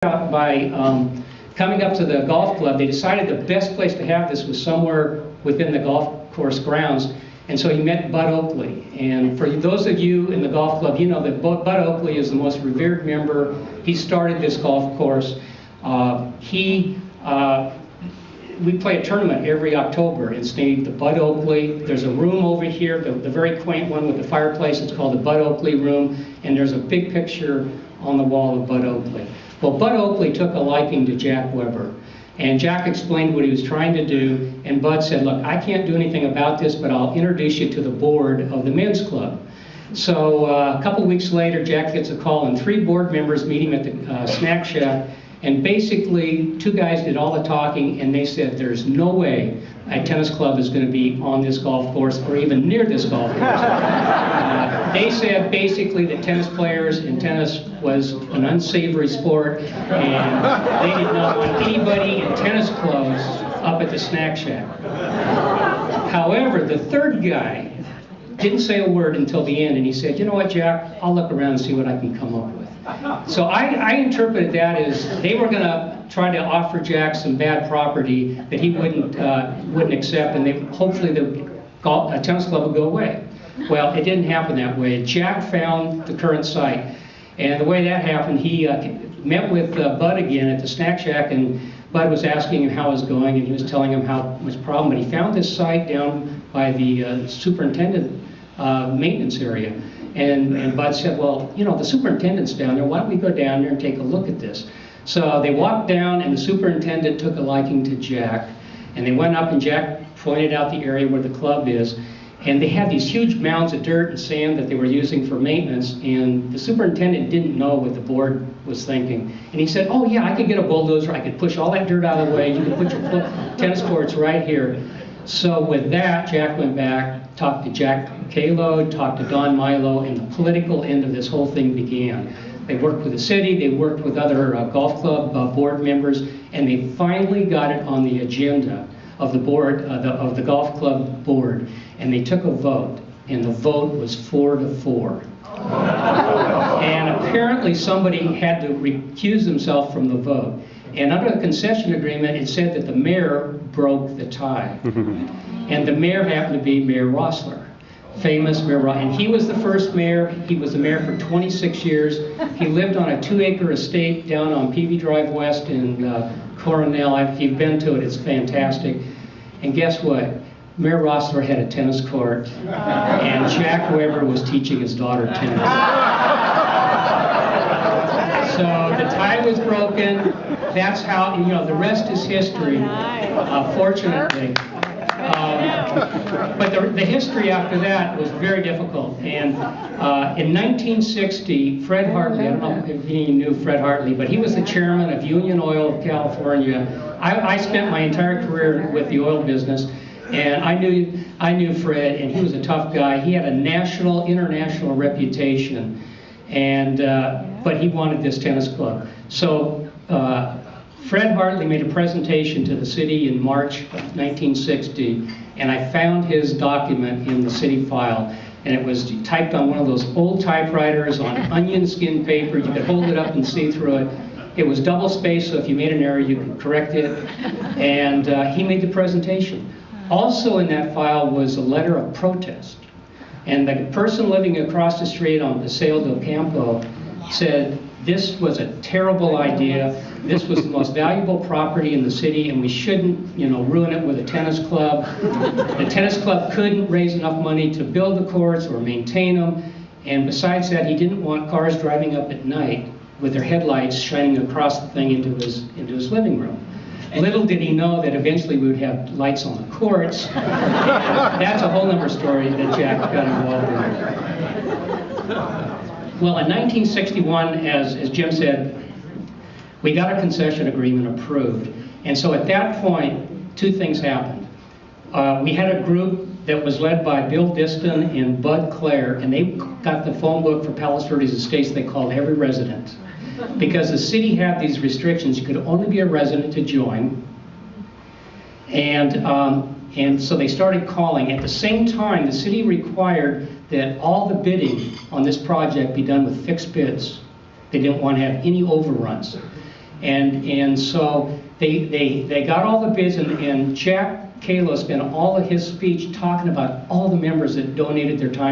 out by coming up to the golf club. They decided the best place to have this was somewhere within the golf course grounds, and so he met Bud Oakley. And for those of you in the golf club, you know that Bud Oakley is the most revered member. He started this golf course. We play a tournament every October. It's named the Bud Oakley. There's a room over here, the very quaint one with the fireplace. It's called the Bud Oakley room, and there's a big picture on the wall of Bud Oakley. Well, Bud Oakley took a liking to Jack Weber, and Jack explained what he was trying to do, and Bud said, look, I can't do anything about this, but I'll introduce you to the board of the men's club. So a couple weeks later, Jack gets a call, and 3 board members meet him at the snack shack, and basically 2 guys did all the talking, and they said there's no way a tennis club is going to be on this golf course or even near this golf course. They said basically that tennis players and tennis was an unsavory sport, and they did not want anybody in tennis clothes up at the snack shack. However, the 3rd guy didn't say a word until the end, and he said, you know what, Jack, I'll look around and see what I can come up with. So I interpreted that as they were going to try to offer Jack some bad property that he wouldn't accept, and hopefully the tennis club would go away. Well, it didn't happen that way. Jack found the current site, and the way that happened, he met with Bud again at the snack shack, and Bud was asking him how it was going, and he was telling him how much problem, but he found this site down by the superintendent maintenance area. And Bud said, well, you know, the superintendent's down there. Why don't we go down there and take a look at this? So they walked down, and the superintendent took a liking to Jack. And they went up, and Jack pointed out the area where the club is. And they had these huge mounds of dirt and sand that they were using for maintenance. And the superintendent didn't know what the board was thinking. And he said, oh, yeah, I could get a bulldozer. I could push all that dirt out of the way. You could put your tennis courts right here. So with that, Jack went back, talked to Jack Kalo, talked to Don Milo, and the political end of this whole thing began. They worked with the city, they worked with other golf club board members, and they finally got it on the agenda of the board, of the golf club board, and they took a vote, and the vote was 4-4. And apparently somebody had to recuse himself from the vote. And under the concession agreement, it said that the mayor broke the tie. And the mayor happened to be Mayor Rossler, famous Mayor Rossler. And he was the first mayor. He was the mayor for 26 years. He lived on a 2-acre estate down on Pvtc Drive West in Coronel. If you've been to it, it's fantastic. And guess what? Mayor Rossler had a tennis court, and Jack Weber was teaching his daughter tennis. So the tie was broken. That's how, you know, the rest is history, fortunately. But the history after that was very difficult. And in 1960, Fred Hartley, I don't know if any of you knew Fred Hartley, but he was the chairman of Union Oil of California. I spent my entire career with the oil business, and I knew Fred, and he was a tough guy. He had a national, international reputation, and but he wanted this tennis club. So Fred Hartley made a presentation to the city in March of 1960, and I found his document in the city file, and it was typed on one of those old typewriters on onion skin paper. You could hold it up and see through it. It was double-spaced, so if you made an error, you could correct it, and he made the presentation. Also in that file was a letter of protest, and the person living across the street on Paseo del Campo said, this was a terrible idea. This was the most valuable property in the city, and we shouldn't, you know, ruin it with a tennis club. The tennis club couldn't raise enough money to build the courts or maintain them, and besides that, he didn't want cars driving up at night with their headlights shining across the thing into his living room. Little did he know that eventually we would have lights on the courts. That's a whole other story that Jack got involved in. Well, in 1961, as Jim said, we got a concession agreement approved. And so at that point, 2 things happened. We had a group that was led by Bill Diston and Bud Clare, and they got the phone book for Palos Verdes Estates. They called every resident. Because the city had these restrictions, you could only be a resident to join. And so they started calling. At the same time, the city required that all the bidding on this project be done with fixed bids. They didn't want to have any overruns. And so they got all the bids, and Jack Kalo spent all of his speech talking about all the members that donated their time